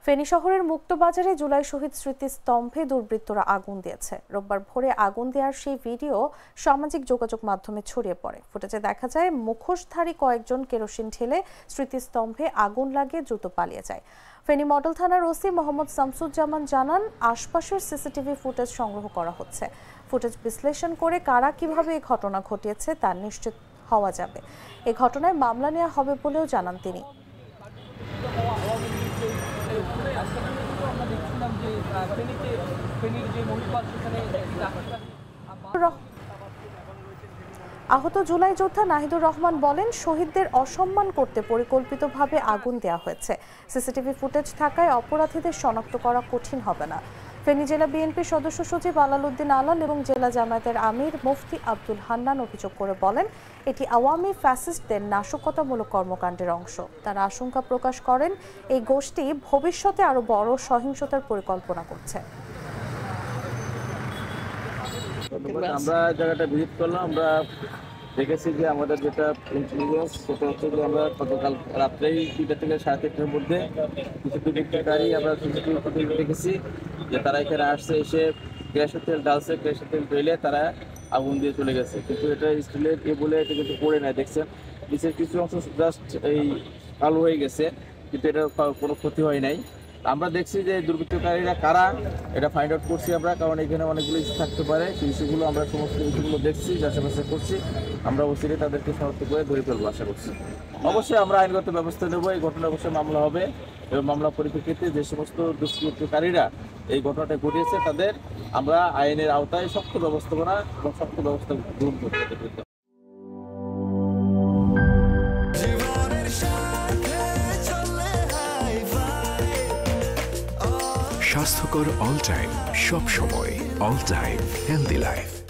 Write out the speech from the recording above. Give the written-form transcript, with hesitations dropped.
ফেনী শহরের মুক্তবাজারে জুলাই শহীদ স্মৃতিস্তম্ভে দুর্বৃত্তরা আগুন দিয়েছে। রোববার ভোরে আগুন দেওয়ার সেই ভিডিও সামাজিক যোগাযোগ মাধ্যমে ছড়িয়ে পড়ে। ফুটেজে দেখা যায় মুখোশধারী কয়েকজন কেরোসিন ঢেলে স্মৃতিস্তম্ভে আগুন লাগিয়ে দ্রুত পালিয়ে যায়। ফেনী মডেল থানার ওসি মোহাম্মদ শামসুজ্জামান জানান, আশপাশের সিসিটিভি ফুটেজ সংগ্রহ করা হচ্ছে। ফুটেজ বিশ্লেষণ করে কারা কিভাবে এই ঘটনা ঘটিয়েছে তা নিশ্চিত হওয়া যাবে। এই ঘটনায় মামলা নেওয়া হবে বলেও জানান তিনি। আহত জুলাই যোদ্ধা নাহিদুর রহমান বলেন, শহীদদের অসম্মান করতে পরিকল্পিতভাবে আগুন দেওয়া হয়েছে। সিসিটিভি ফুটেজ থাকায় অপরাধীদের শনাক্ত করা কঠিন হবে না। ফেনী জেলা বিএনপির সদস্য সচিব আলাল উদ্দিন আলাল এবং জেলা জামায়াতের আমির মুফতি আব্দুল হান্নান অভিযোগ করে বলেন, এটি আওয়ামী ফ্যাসিস্টদের নাশকতামূলক কর্মকাণ্ডের অংশ। তারা আশঙ্কা প্রকাশ করেন, এই গোষ্ঠী ভবিষ্যতে আরো বড় সহিংসতার পরিকল্পনা করছে। আমরা জায়গাটা ভিজিট করলাম, আমরা দেখেছি যে আমাদের যেটা ইন্টেলিজেন্স সেটা হচ্ছে যে আমরা গতকাল রাত্রেই 2টা থেকে 3:30টার মধ্যে কিছু দুর্বৃত্তকারী আমরা সিসিটিভি দেখেছি যে তারা এখানে আসছে, এসে গ্যাসের তেল ঢালছে, গ্যাসের তেল ঢেলে তারা আগুন দিয়ে চলে গেছে। কিন্তু এটা স্টিলের বলে এটা কিন্তু পড়ে নাই, দেখছেন নিচের কিছু অংশ জাস্ট এই কালো হয়ে গেছে, কিন্তু এটা কোনো ক্ষতি হয় নাই। আমরা দেখছি যে দুর্বৃত্তকারীরা কারা এটা ফাইন্ড আউট করছি আমরা, কারণ এখানে অনেকগুলো ইস্যু থাকতে পারে। সেই ইস্যুগুলো আমরা সমস্ত ইস্যুগুলো দেখছি, যাচাই করছি। আমরা অবশ্যই তাদেরকে শনাক্ত করে ধরে ফেলবো আশা করছি। অবশ্যই আমরা আইনগত ব্যবস্থা নেব। এই ঘটনা অবশ্যই মামলা হবে এবং মামলা পরিপ্রেক্ষিতে যে সমস্ত দুষ্কৃতকারীরা এই ঘটনাটা ঘটিয়েছে তাদের আমরা আইনের আওতায় শক্ত ব্যবস্থাপনা এবং শক্ত ব্যবস্থা গ্রহণ করতে পারি। স্বাস্থ্যকর অল টাইম, সব সময় অল টাইম হেলদি লাইফ।